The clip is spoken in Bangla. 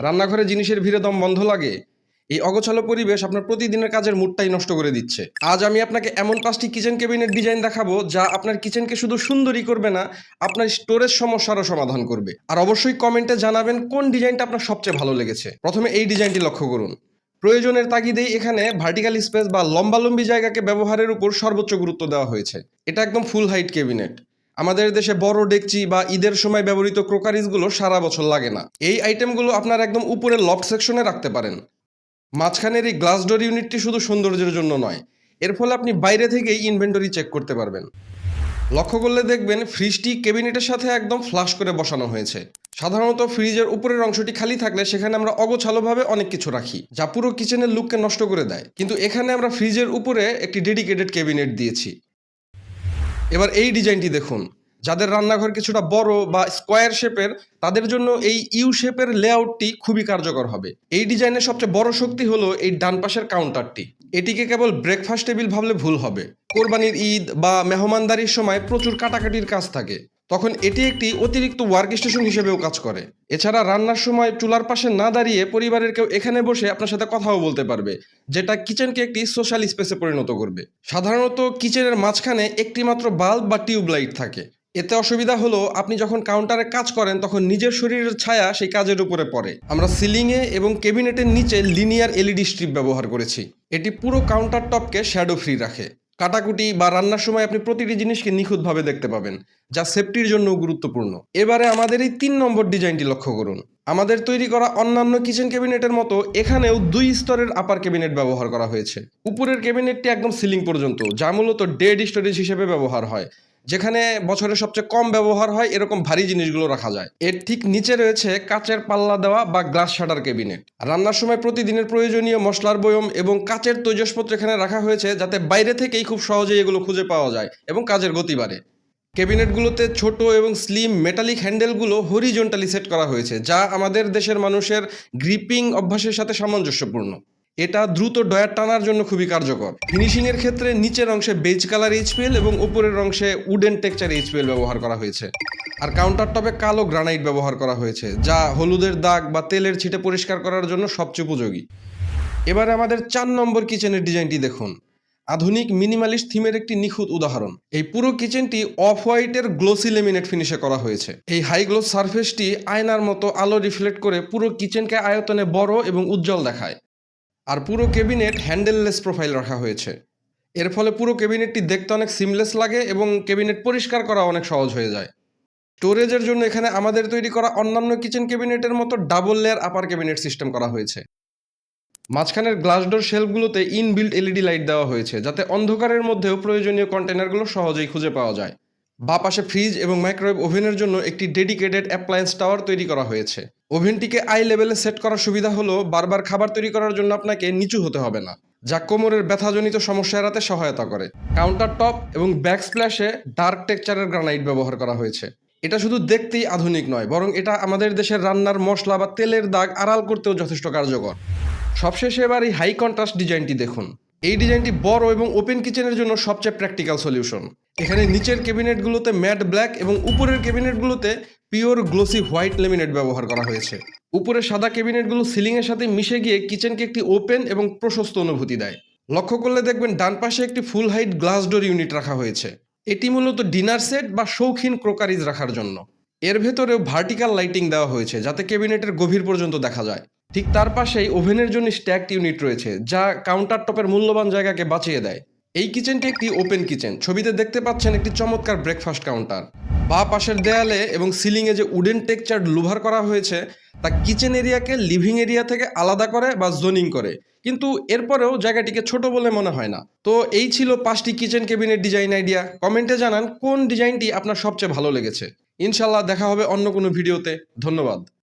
রান্নাঘরে জিনিসের ভিড়ে দম বন্ধ লাগে? এই অগোছালো পরিবেশ আপনার প্রতিদিনের কাজের মুডটাই নষ্ট করে দিচ্ছে। আজ আমি আপনাকে এমন ৫টি কিচেন কেবিনেট ডিজাইন দেখাবো যা আপনার কিচেনকে শুধু সুন্দরই করবে না, আপনার স্টোরেজ সমস্যারও সমাধান করবে। আর অবশ্যই কমেন্টে জানাবেন কোন ডিজাইনটা আপনার সবচেয়ে ভালো লেগেছে। প্রথমে এই ডিজাইনটি লক্ষ্য করুন। প্রয়োজনের তাগিদেই এখানে ভার্টিক্যাল স্পেস বা লম্বালম্বি জায়গাকে ব্যবহারের উপর সর্বোচ্চ গুরুত্ব দেওয়া হয়েছে। এটা একদম ফুল হাইট কেবিনেট। আমাদের দেশে বড় ডেকচি বা ঈদের সময় ব্যবহৃত ক্রোকারিজগুলো সারা বছর লাগে না। এই আইটেমগুলো আপনার একদম উপরের লফট সেকশনে রাখতে পারেন। মাঝখানের এই গ্লাস ডোর ইউনিটটি শুধু সৌন্দর্যের জন্য নয়, এর ফলে আপনি বাইরে থেকেই ইনভেন্টরি চেক করতে পারবেন। লক্ষ্য করলে দেখবেন ফ্রিজটি ক্যাবিনেটের সাথে একদম ফ্লাশ করে বসানো হয়েছে। সাধারণত ফ্রিজের উপরের অংশটি খালি থাকলে সেখানে আমরা অগোছালোভাবে অনেক কিছু রাখি, যা পুরো কিচেনের লুককে নষ্ট করে দেয়। কিন্তু এখানে আমরা ফ্রিজের উপরে একটি ডেডিকেটেড ক্যাবিনেট দিয়েছি। এবার এই ডিজাইনটি দেখুন। যাদের রান্নাঘর কিছুটা বড় বা স্কোয়ার শেপের, তাদের জন্য এই ইউ শেপের লেআউটটি খুবই কার্যকর হবে। এই ডিজাইনের সবচেয়ে বড় শক্তি হলো এই ডান পাশের কাউন্টারটি। এটিকে কেবল ব্রেকফাস্ট টেবিল ভাবলে ভুল হবে। কোরবানির ঈদ বা মেহমানদারির সময় প্রচুর কাটাকাটির কাজ থাকে, তখন এটি একটি অতিরিক্ত ওয়ার্ক স্টেশন হিসেবেও কাজ করে। এছাড়া রান্নার সময় চুলার পাশে না দাঁড়িয়ে পরিবারের কেউ এখানে বসে আপনার সাথে কথাও বলতে পারবে, যেটা কিচেনকে একটি সোশ্যাল স্পেসে পরিণত করবে। সাধারণত কিচেনের মাঝখানে একটি মাত্র বাল্ব বা টিউব লাইট থাকে। এতে অসুবিধা হলো আপনি যখন কাউন্টারে কাজ করেন তখন নিজের শরীরের ছায়া সেই কাজের উপরে পড়ে। আমরা সিলিংয়ে এবং ক্যাবিনেটের নিচে লিনিয়ার এলইডি স্ট্রিপ ব্যবহার করেছি। এটি পুরো কাউন্টার টপকে শ্যাডো ফ্রি রাখে। কাটাকুটি বা রান্নার সময় আপনি প্রতিটি জিনিসকে নিখুঁতভাবে দেখতে পাবেন, যা সেফটির জন্য গুরুত্বপূর্ণ। এবারে আমাদের এই ৩ নম্বর ডিজাইনটি লক্ষ্য করুন। আমাদের তৈরি করা অন্যান্য কিচেন ক্যাবিনেটের মতো এখানেও ২ স্তরের আপার ক্যাবিনেট ব্যবহার করা হয়েছে। উপরের ক্যাবিনেটটি একদম সিলিং পর্যন্ত, যা মূলত ডেড স্টোরেজ হিসেবে ব্যবহার হয়, যেখানে বছরে সবচেয়ে কম ব্যবহার হয় এরকম ভারী জিনিসগুলো রাখা যায়। এর ঠিক নিচে রয়েছে কাচের পাল্লা দেওয়া বা গ্লাস শাটার ক্যাবিনেট। রান্নার সময় প্রতিদিনের প্রয়োজনীয় মশলার বয়ম এবং কাচের তৈজসপত্র এখানে রাখা হয়েছে, যাতে বাইরে থেকেই খুব সহজেই এগুলো খুঁজে পাওয়া যায় এবং কাজের গতি বাড়ে। ক্যাবিনেটগুলোতে ছোট এবং স্লিম মেটালিক হ্যান্ডেলগুলো হরিজন্টালি সেট করা হয়েছে, যা আমাদের দেশের মানুষের গ্রিপিং অভ্যাসের সাথে সামঞ্জস্যপূর্ণ। এটা দ্রুত ডয়ার টানার জন্য খুবই কার্যকর। ফিনিশিংয়ের ক্ষেত্রে নিচের অংশে বেজ কালার এইচপিএল এবং উপরের অংশে উডেন টেক্সচার এইচপিএল ব্যবহার করা হয়েছে। আর কাউন্টার টপে কালো গ্রানাইট ব্যবহার করা হয়েছে, যা হলুদের দাগ বা তেলের ছিটে পরিষ্কার করার জন্য সবচেয়ে উপযোগী। এবারে আমাদের ৪ নম্বর কিচেনের ডিজাইনটি দেখুন। আধুনিক মিনিমালিস্ট থিমের একটি নিখুঁত উদাহরণ। এই পুরো কিচেনটি অফ হোয়াইটের গ্লোসি লেমিনেট ফিনিশে করা হয়েছে। এই হাই গ্লোস সারফেসটি আয়নার মতো আলো রিফ্লেক্ট করে পুরো কিচেনকে আয়তনে বড় এবং উজ্জ্বল দেখায়। আর পুরো ক্যাবিনেট হ্যান্ডেললেস প্রোফাইল রাখা হয়েছে। এর ফলে পুরো ক্যাবিনেটটি দেখতে অনেক সিমলেস লাগে এবং ক্যাবিনেট পরিষ্কার করা অনেক সহজ হয়ে যায়। স্টোরেজের জন্য এখানে আমাদের তৈরি করা অন্যান্য কিচেন ক্যাবিনেটের মতো double layer upper cabinet system করা হয়েছে। মাঝখানের গ্লাস ডোর শেলফগুলোতে ইনবিল্ট এলইডি লাইট দেওয়া হয়েছে, যাতে অন্ধকারের মধ্যেও প্রয়োজনীয় কন্টেনারগুলো সহজেই খুঁজে পাওয়া যায়। বাঁ পাশে ফ্রিজ এবং মাইক্রোওয়েভ ওভেনের জন্য একটি ডেডিকেটেড অ্যাপ্লায়েন্স টাওয়ার তৈরি করা হয়েছে। ওভেনটিকে আই লেভেলে সেট করার সুবিধা হলো বারবার খাবার তৈরি করার জন্য আপনাকে নিচু হতে হবে না, যা কোমরের ব্যথাজনিত সমস্যা এড়াতে সহায়তা করে। কাউন্টার টপ এবং ব্যাকস্প্ল্যাশে ডার্ক টেক্সচারের গ্রানাইট ব্যবহার করা হয়েছে। এটা শুধু দেখতেই আধুনিক নয়, বরং এটা আমাদের দেশের রান্নার মশলা বা তেলের দাগ আড়াল করতেও যথেষ্ট কার্যকর। সবশেষে এবার এই হাই কন্ট্রাস্ট ডিজাইনটি দেখুন। এই ডিজাইনটি বড় এবং ওপেন কিচেনের জন্য সবচেয়ে প্র্যাকটিক্যাল সলিউশন। এখানে নিচের ক্যাবিনেটগুলোতে ম্যাট ব্ল্যাক এবং উপরের ক্যাবিনেটগুলোতে পিওর গ্লোসি হোয়াইট লেমিনেট ব্যবহার করা হয়েছে। উপরের সাদা ক্যাবিনেটগুলো সিলিংয়ের সাথে মিশে গিয়ে কিচেনকে একটি ওপেন এবং প্রশস্ত অনুভূতি দেয়। লক্ষ্য করলে দেখবেন ডান পাশে একটি ফুল হাইট গ্লাস ডোর ইউনিট রাখা হয়েছে। এটি মূলত ডিনার সেট বা শৌখিন ক্রোকারিজ রাখার জন্য। এর ভেতরেও ভার্টিক্যাল লাইটিং দেওয়া হয়েছে, যাতে ক্যাবিনেটের গভীর পর্যন্ত দেখা যায়। ঠিক তার পাশেই ওভেনের জন্য স্ট্যাকড ইউনিট রয়েছে, যা কাউন্টার টপের মূল্যবান জায়গাকে বাঁচিয়ে দেয়। এই কিচেনটি একটি ওপেন কিচেন। ছবিতে দেখতে পাচ্ছেন একটি চমৎকার ব্রেকফাস্ট কাউন্টার। বাঁ পাশের দেয়ালে এবং সিলিংয়ে যে উডেন টেক্সচার লুভার করা হয়েছে, তা কিচেন এরিয়াকে লিভিং এরিয়া থেকে আলাদা করে বা জোনিং করে, কিন্তু এরপরেও জায়গাটিকে ছোট বলে মনে হয় না। তো এই ছিল 5টি কিচেন ক্যাবিনেট ডিজাইন আইডিয়া। কমেন্টে জানান কোন ডিজাইনটি আপনার সবচেয়ে ভালো লেগেছে। ইনশাল্লাহ দেখা হবে অন্য কোনো ভিডিওতে। ধন্যবাদ।